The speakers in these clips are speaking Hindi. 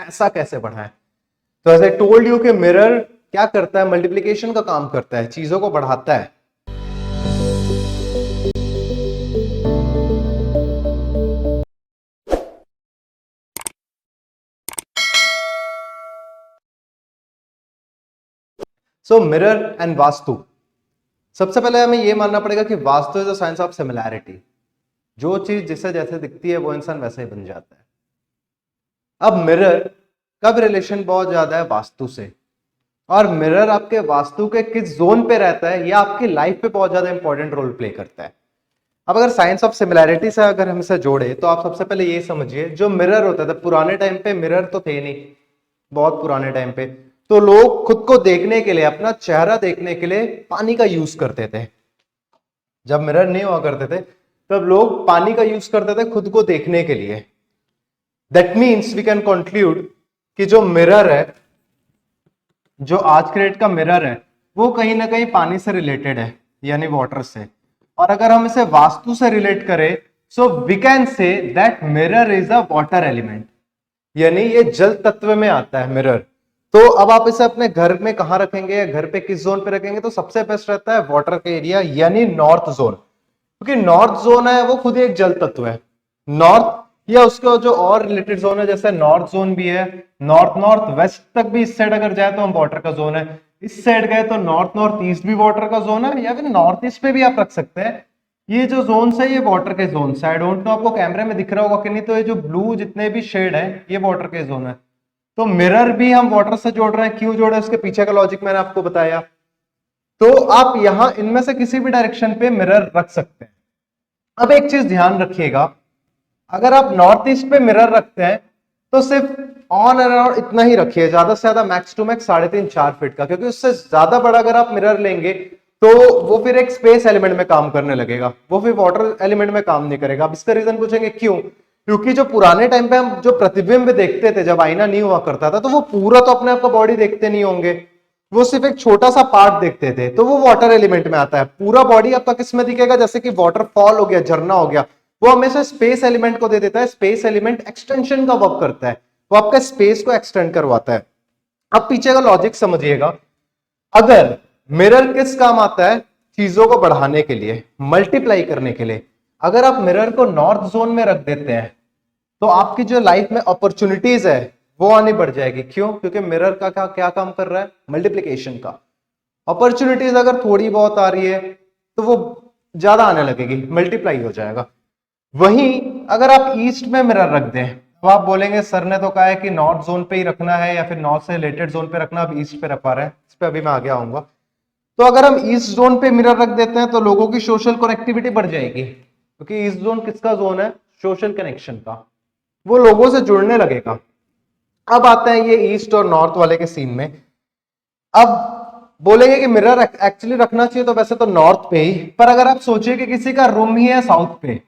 पैसा कैसे बढ़ाएं। तो एज आई टोल्ड यू कि मिरर क्या करता है, मल्टीप्लिकेशन का काम करता है, चीजों को बढ़ाता है। सो मिरर एंड वास्तु, सबसे पहले हमें यह मानना पड़ेगा कि vastu is the science of similarity. जो चीज जिसे जैसे दिखती है वो इंसान वैसे ही बन जाता है। अब मिरर का भी रिलेशन बहुत ज्यादा है वास्तु से, और मिरर आपके वास्तु के किस जोन पे रहता है या आपकी लाइफ पे बहुत ज्यादा इंपॉर्टेंट रोल प्ले करता है। अब अगर साइंस ऑफ सिमिलैरिटी से अगर हम इसे जोड़े तो आप सबसे पहले ये समझिए, जो मिरर होता था पुराने टाइम पे, मिरर तो थे नहीं, बहुत पुराने टाइम पे तो लोग खुद को देखने के लिए, अपना चेहरा देखने के लिए पानी का यूज करते थे। जब मिरर नहीं हुआ करते थे तब लोग पानी का यूज करते थे खुद को देखने के लिए। That means we can conclude कि जो मिरर है, जो आज के डेट का मिरर है, वो कहीं ना कहीं पानी से रिलेटेड है, यानी वाटर से। और अगर हम इसे वास्तु से रिलेट करें so we can say that mirror is a water element, यानी ये जल तत्व में आता है मिरर। तो अब आप इसे अपने घर में कहां रखेंगे या घर पे किस जोन पे रखेंगे, तो सबसे बेस्ट रहता है वाटर का एरिया यानी नॉर्थ जोन, क्योंकि नॉर्थ जोन है वो खुद ही एक जल तत्व है। नॉर्थ या उसका जो और रिलेटेड जोन है, जैसे नॉर्थ जोन भी है, नॉर्थ नॉर्थ वेस्ट तक भी इस साइड अगर जाए तो हम वाटर का जोन है, इस साइड गए तो नॉर्थ नॉर्थ ईस्ट भी वाटर का जोन है, या फिर नॉर्थ ईस्ट पे भी आप रख सकते हैं। ये जो जोन है ये वाटर के जोन है। आई डोंट नो आपको कैमरे में दिख रहा होगा कि नहीं, तो ये जो ब्लू जितने भी शेड है ये वाटर के जोन है। तो मिरर भी हम वाटर से जोड़ रहे हैं, क्यों जोड़ रहे हैं उसके पीछे का लॉजिक मैंने आपको बताया। तो आप यहां इनमें से किसी भी डायरेक्शन पे मिरर रख सकते हैं। अब एक चीज ध्यान रखिएगा, अगर आप नॉर्थ ईस्ट पे मिरर रखते हैं तो सिर्फ ऑन एंड अराउंड इतना ही रखिए, ज्यादा से ज्यादा मैक्स टू मैक्स 3.5-4 फीट का, क्योंकि उससे ज्यादा बड़ा अगर आप मिरर लेंगे तो वो फिर एक स्पेस एलिमेंट में काम करने लगेगा, वो फिर वाटर एलिमेंट में काम नहीं करेगा। अब इसका रीजन पूछेंगे क्यों, क्योंकि जो पुराने टाइम पे हम जो प्रतिबिंब देखते थे, जब आईना नहीं हुआ करता था, तो वो पूरा तो अपने आप का बॉडी देखते नहीं होंगे, वो सिर्फ एक छोटा सा पार्ट देखते थे, तो वो वाटर एलिमेंट में आता है। पूरा बॉडी आपका किस में दिखेगा, जैसे कि वाटरफॉल हो गया, झरना हो गया, वो हमेशा स्पेस एलिमेंट को दे देता है। स्पेस एलिमेंट एक्सटेंशन का वर्क करता है, वो आपका स्पेस को एक्सटेंड करवाता है। अब पीछे का लॉजिक समझिएगा, अगर मिरर किस काम आता है, चीजों को बढ़ाने के लिए, मल्टीप्लाई करने के लिए। अगर आप मिरर को नॉर्थ जोन में रख देते हैं तो आपकी जो लाइफ में अपॉर्चुनिटीज है वो आनी बढ़ जाएगी। क्यों, क्योंकि मिरर का क्या काम कर रहा है, मल्टीप्लीकेशन का। अपॉर्चुनिटीज अगर थोड़ी बहुत आ रही है तो वो ज्यादा आने लगेगी, मल्टीप्लाई हो जाएगा। वहीं अगर आप ईस्ट में मिरर रख दें तो आप बोलेंगे सर ने तो कहा है कि नॉर्थ जोन पे ही रखना है या फिर नॉर्थ से रिलेटेड जोन पे रखना, अब ईस्ट पे रख पा रहे हैं, इस पे अभी मैं आगे आऊंगा। तो अगर हम ईस्ट जोन पे मिरर रख देते हैं तो लोगों की सोशल कनेक्टिविटी बढ़ जाएगी, क्योंकि ईस्ट जोन किसका जोन है, सोशल कनेक्शन का, वो लोगों से जुड़ने लगेगा। अब आते हैं ये ईस्ट और नॉर्थ वाले के सीन में। अब बोलेंगे कि मिरर एक्चुअली रखना चाहिए तो वैसे तो नॉर्थ पे ही, पर अगर आप सोचिए कि किसी का रूम ही है साउथ पे,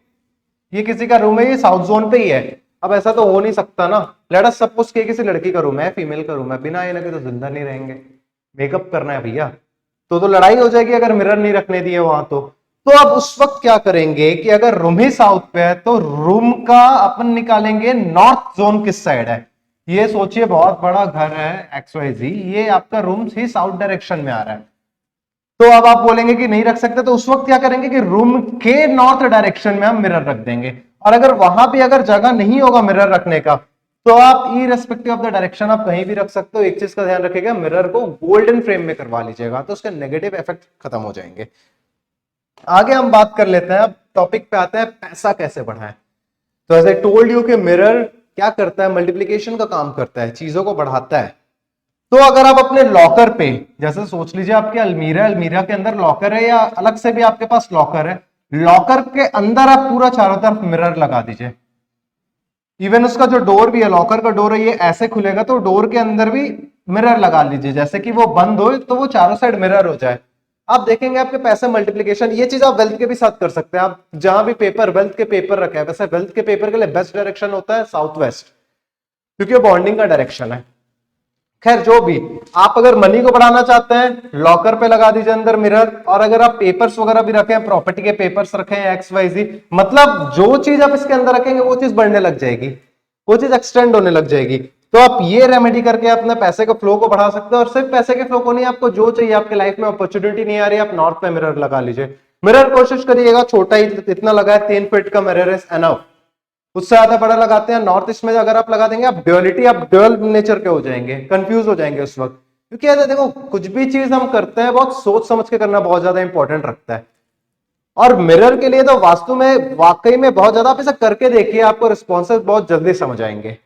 ये किसी का रूम है, ये साउथ जोन पे ही है, अब ऐसा तो हो नहीं सकता ना। लेट अस सपोज कि किसी लड़की का रूम है, फीमेल का रूम है, बिना आईने के तो जिंदा नहीं रहेंगे, मेकअप करना है भैया, तो लड़ाई हो जाएगी अगर मिरर नहीं रखने दिए वहां। तो अब उस वक्त क्या करेंगे कि अगर रूम ही साउथ पे है तो रूम का अपन निकालेंगे नॉर्थ जोन किस साइड है। ये सोचिए बहुत बड़ा घर है XYZ, ये आपका रूम ही साउथ डायरेक्शन में आ रहा है, तो अब आप बोलेंगे कि नहीं रख सकते, तो उस वक्त क्या करेंगे कि रूम के नॉर्थ डायरेक्शन में हम मिरर रख देंगे। और अगर वहां भी अगर जगह नहीं होगा मिरर रखने का तो आप इररिस्पेक्टिव ऑफ द डायरेक्शन आप कहीं भी रख सकते हो। एक चीज का ध्यान रखिएगा, मिरर को गोल्डन फ्रेम में करवा लीजिएगा तो उसके नेगेटिव इफेक्ट खत्म हो जाएंगे। आगे हम बात कर लेते हैं, अब टॉपिक पे आते हैं पैसा कैसे बढ़ाएं। तो एज आई टोल्ड यू कि मिरर क्या करता है, मल्टीप्लिकेशन का काम करता है, चीजों को बढ़ाता है। तो अगर आप अपने लॉकर पे, जैसे सोच लीजिए आपके अलमीरा, अलमीरा के अंदर लॉकर है या अलग से भी आपके पास लॉकर है, लॉकर के अंदर आप पूरा चारों तरफ मिरर लगा दीजिए। इवन उसका जो डोर भी है, लॉकर का डोर है, ये ऐसे खुलेगा तो डोर के अंदर भी मिरर लगा लीजिए, जैसे कि वो बंद हो तो वो चारों साइड मिरर हो जाए। आप देखेंगे आपके पैसे मल्टीप्लिकेशन। ये चीज आप वेल्थ के भी साथ कर सकते हैं। आप जहां भी पेपर, वेल्थ के पेपर रखे हैं, वैसे वेल्थ के पेपर के लिए बेस्ट डायरेक्शन होता है साउथ वेस्ट, क्योंकि वो बॉन्डिंग का डायरेक्शन है। खैर जो भी, आप अगर मनी को बढ़ाना चाहते हैं लॉकर पे लगा दीजिए अंदर मिरर, और अगर आप पेपर्स वगैरह भी रखें, प्रॉपर्टी के पेपर्स रखें XYZ, मतलब जो चीज आप इसके अंदर रखेंगे वो चीज बढ़ने लग जाएगी, वो चीज एक्सटेंड होने लग जाएगी। तो आप ये रेमेडी करके अपने पैसे के फ्लो को बढ़ा सकते हो। और सिर्फ पैसे के फ्लो को नहीं, आपको जो चाहिए आपके लाइफ में अपॉर्चुनिटी नहीं आ रही, आप नॉर्थ पे मिरर लगा लीजिए। मिरर कोशिश करिएगा छोटा ही, इतना लगाए 3 फीट का मिरर इज एनफ। उससे ज्यादा बड़ा लगाते हैं नॉर्थ ईस्ट में अगर आप लगा देंगे, आप ड्युअलिटी, आप ड्युअल नेचर के हो जाएंगे, कंफ्यूज हो जाएंगे उस वक्त। क्योंकि ऐसा देखो, कुछ भी चीज हम करते हैं बहुत सोच समझ के करना बहुत ज्यादा इंपॉर्टेंट रखता है। और मिरर के लिए तो वास्तु में वाकई में बहुत ज्यादा, आप इसे करके देखिए, आपको रिस्पॉन्सेस बहुत जल्दी समझ आएंगे।